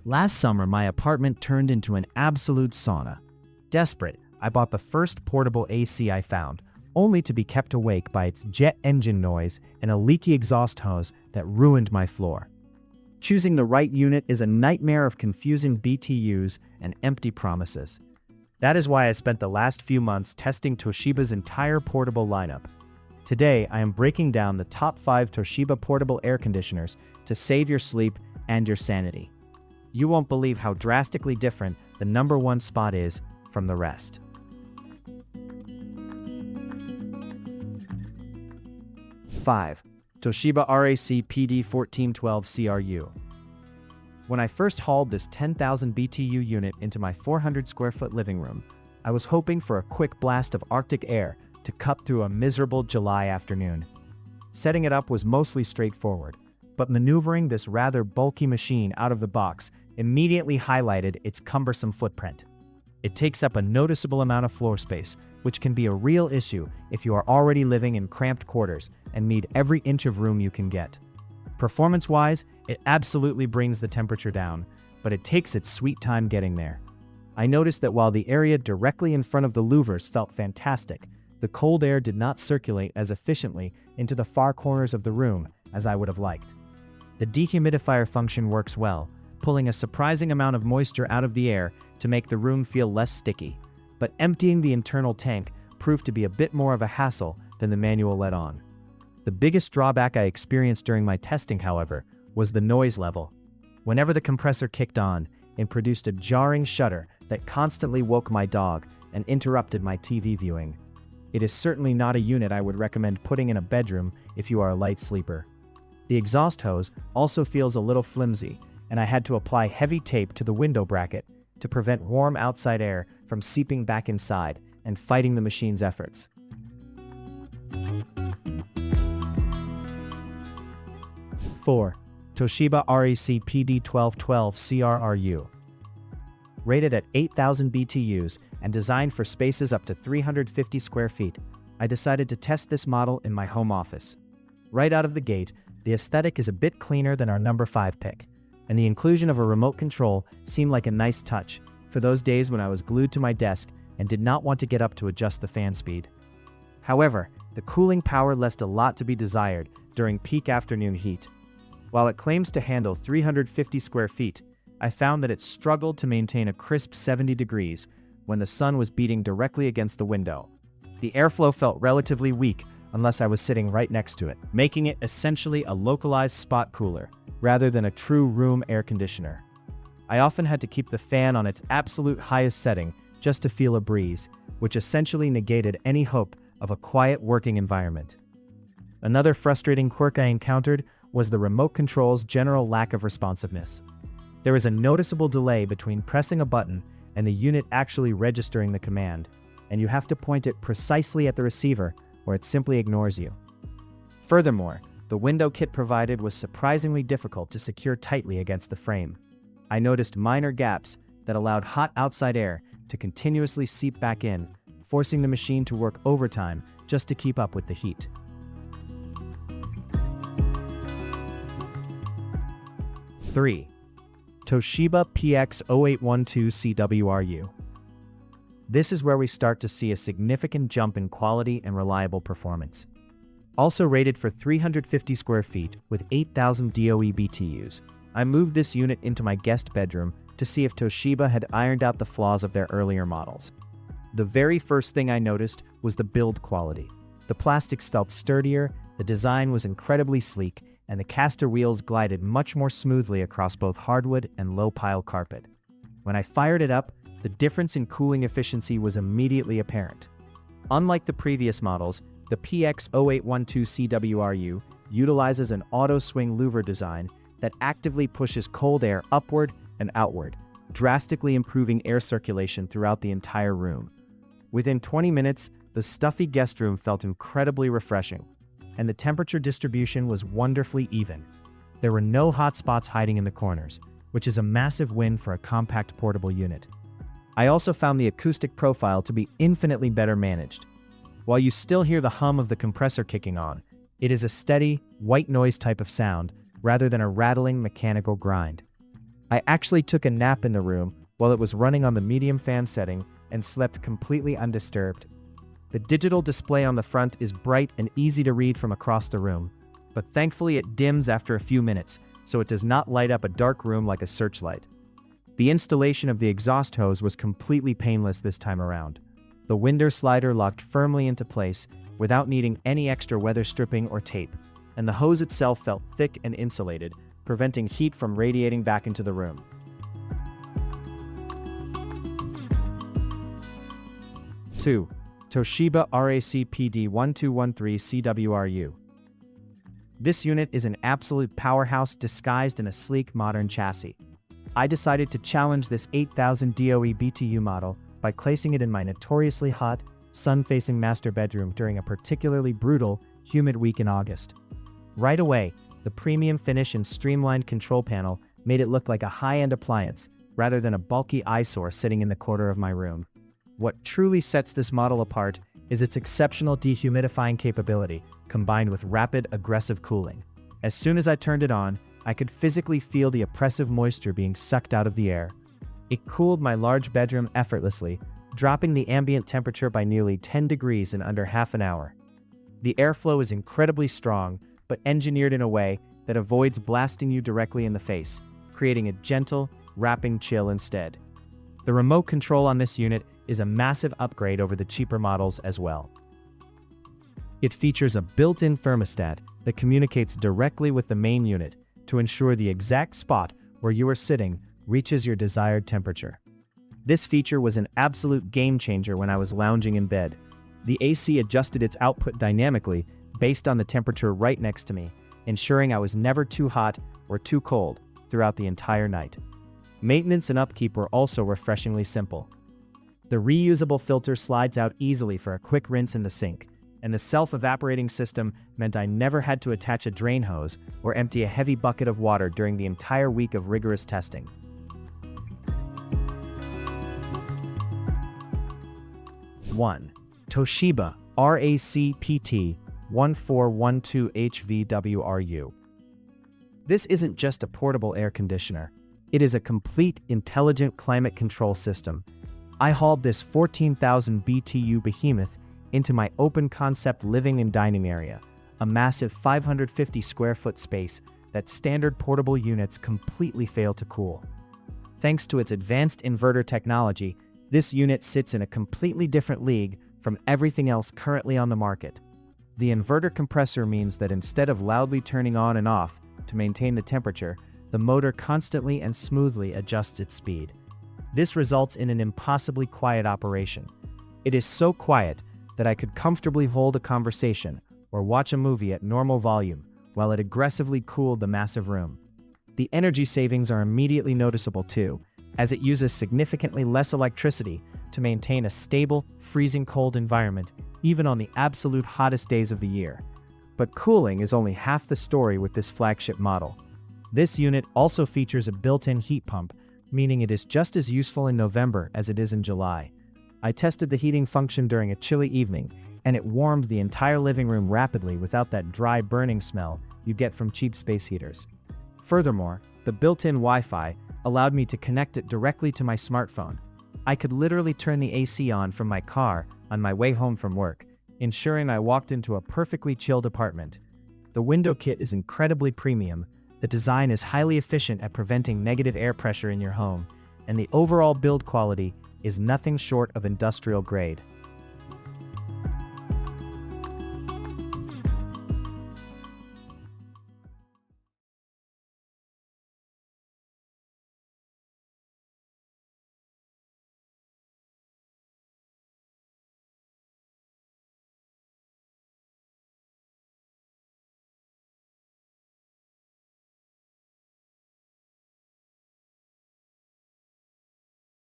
Last summer, my apartment turned into an absolute sauna. Desperate, I bought the first portable AC I found, only to be kept awake by its jet engine noise and a leaky exhaust hose that ruined my floor. Choosing the right unit is a nightmare of confusing BTUs and empty promises. That is why I spent the last few months testing Toshiba's entire portable lineup. Today, I am breaking down the top 5 Toshiba portable air conditioners to save your sleep and your sanity. You won't believe how drastically different the number 1 spot is from the rest. 5. Toshiba RAC-PD1213CRRU. When I first hauled this 10,000 BTU unit into my 400 square foot living room, I was hoping for a quick blast of Arctic air to cut through a miserable July afternoon. Setting it up was mostly straightforward, but maneuvering this rather bulky machine out of the box immediately highlighted its cumbersome footprint. It takes up a noticeable amount of floor space, which can be a real issue if you are already living in cramped quarters and need every inch of room you can get. Performance-wise, it absolutely brings the temperature down, but it takes its sweet time getting there. I noticed that while the area directly in front of the louvers felt fantastic, the cold air did not circulate as efficiently into the far corners of the room as I would have liked. The dehumidifier function works well, pulling a surprising amount of moisture out of the air to make the room feel less sticky, but emptying the internal tank proved to be a bit more of a hassle than the manual let on. The biggest drawback I experienced during my testing, however, was the noise level. Whenever the compressor kicked on, it produced a jarring shudder that constantly woke my dog and interrupted my TV viewing. It is certainly not a unit I would recommend putting in a bedroom if you are a light sleeper. The exhaust hose also feels a little flimsy, and I had to apply heavy tape to the window bracket to prevent warm outside air from seeping back inside and fighting the machine's efforts. 4. Toshiba RAC-PD1212CRRU. Rated at 8,000 BTUs and designed for spaces up to 350 square feet, I decided to test this model in my home office. Right out of the gate, the aesthetic is a bit cleaner than our number 5 pick, and the inclusion of a remote control seemed like a nice touch for those days when I was glued to my desk and did not want to get up to adjust the fan speed. However, the cooling power left a lot to be desired during peak afternoon heat. While it claims to handle 350 square feet, I found that it struggled to maintain a crisp 70 degrees when the sun was beating directly against the window. The airflow felt relatively weak unless I was sitting right next to it, making it essentially a localized spot cooler rather than a true room air conditioner. I often had to keep the fan on its absolute highest setting just to feel a breeze, which essentially negated any hope of a quiet working environment. Another frustrating quirk I encountered was the remote control's general lack of responsiveness. There is a noticeable delay between pressing a button and the unit actually registering the command, and you have to point it precisely at the receiver or it simply ignores you. Furthermore, the window kit provided was surprisingly difficult to secure tightly against the frame. I noticed minor gaps that allowed hot outside air to continuously seep back in, forcing the machine to work overtime just to keep up with the heat. 3. Toshiba PX0812CWRU. This is where we start to see a significant jump in quality and reliable performance. Also rated for 350 square feet with 8,000 DOE BTUs, I moved this unit into my guest bedroom to see if Toshiba had ironed out the flaws of their earlier models. The very first thing I noticed was the build quality. The plastics felt sturdier, the design was incredibly sleek, and the caster wheels glided much more smoothly across both hardwood and low-pile carpet. When I fired it up, the difference in cooling efficiency was immediately apparent. Unlike the previous models, the PX0812CWRU utilizes an auto-swing louver design that actively pushes cold air upward and outward, drastically improving air circulation throughout the entire room. Within 20 minutes, the stuffy guest room felt incredibly refreshing, and the temperature distribution was wonderfully even. There were no hot spots hiding in the corners, which is a massive win for a compact portable unit. I also found the acoustic profile to be infinitely better managed. While you still hear the hum of the compressor kicking on, it is a steady, white noise type of sound rather than a rattling mechanical grind. I actually took a nap in the room while it was running on the medium fan setting and slept completely undisturbed. The digital display on the front is bright and easy to read from across the room, but thankfully it dims after a few minutes, so it does not light up a dark room like a searchlight. The installation of the exhaust hose was completely painless this time around. The window slider locked firmly into place without needing any extra weather stripping or tape, and the hose itself felt thick and insulated, preventing heat from radiating back into the room. Two, Toshiba RAC-PD1213CWRU. This unit is an absolute powerhouse disguised in a sleek modern chassis. I decided to challenge this 8000 DOE BTU model by placing it in my notoriously hot, sun-facing master bedroom during a particularly brutal, humid week in August. Right away, the premium finish and streamlined control panel made it look like a high-end appliance rather than a bulky eyesore sitting in the corner of my room. What truly sets this model apart is its exceptional dehumidifying capability, combined with rapid, aggressive cooling. As soon as I turned it on, I could physically feel the oppressive moisture being sucked out of the air. It cooled my large bedroom effortlessly, dropping the ambient temperature by nearly 10 degrees in under half an hour. The airflow is incredibly strong, but engineered in a way that avoids blasting you directly in the face, creating a gentle, wrapping chill instead. The remote control on this unit is a massive upgrade over the cheaper models as well. It features a built-in thermostat that communicates directly with the main unit to ensure the exact spot where you are sitting reaches your desired temperature. This feature was an absolute game changer when I was lounging in bed. The AC adjusted its output dynamically based on the temperature right next to me, ensuring I was never too hot or too cold throughout the entire night. Maintenance and upkeep were also refreshingly simple. The reusable filter slides out easily for a quick rinse in the sink, and the self-evaporating system meant I never had to attach a drain hose or empty a heavy bucket of water during the entire week of rigorous testing. One, Toshiba RAC-PD1213CWRU. This isn't just a portable air conditioner. It is a complete, intelligent climate control system. I hauled this 14,000 BTU behemoth into my open-concept living and dining area, a massive 550 square foot space that standard portable units completely fail to cool. Thanks to its advanced inverter technology, this unit sits in a completely different league from everything else currently on the market. The inverter compressor means that instead of loudly turning on and off to maintain the temperature, the motor constantly and smoothly adjusts its speed. This results in an impossibly quiet operation. It is so quiet that I could comfortably hold a conversation or watch a movie at normal volume while it aggressively cooled the massive room. The energy savings are immediately noticeable too, as it uses significantly less electricity to maintain a stable, freezing cold environment even on the absolute hottest days of the year. But cooling is only half the story with this flagship model. This unit also features a built-in heat pump, meaning it is just as useful in November as it is in July. I tested the heating function during a chilly evening, and it warmed the entire living room rapidly without that dry burning smell you get from cheap space heaters. Furthermore, the built-in Wi-Fi allowed me to connect it directly to my smartphone. I could literally turn the AC on from my car on my way home from work, ensuring I walked into a perfectly chilled apartment. The window kit is incredibly premium. The design is highly efficient at preventing negative air pressure in your home, and the overall build quality is nothing short of industrial grade.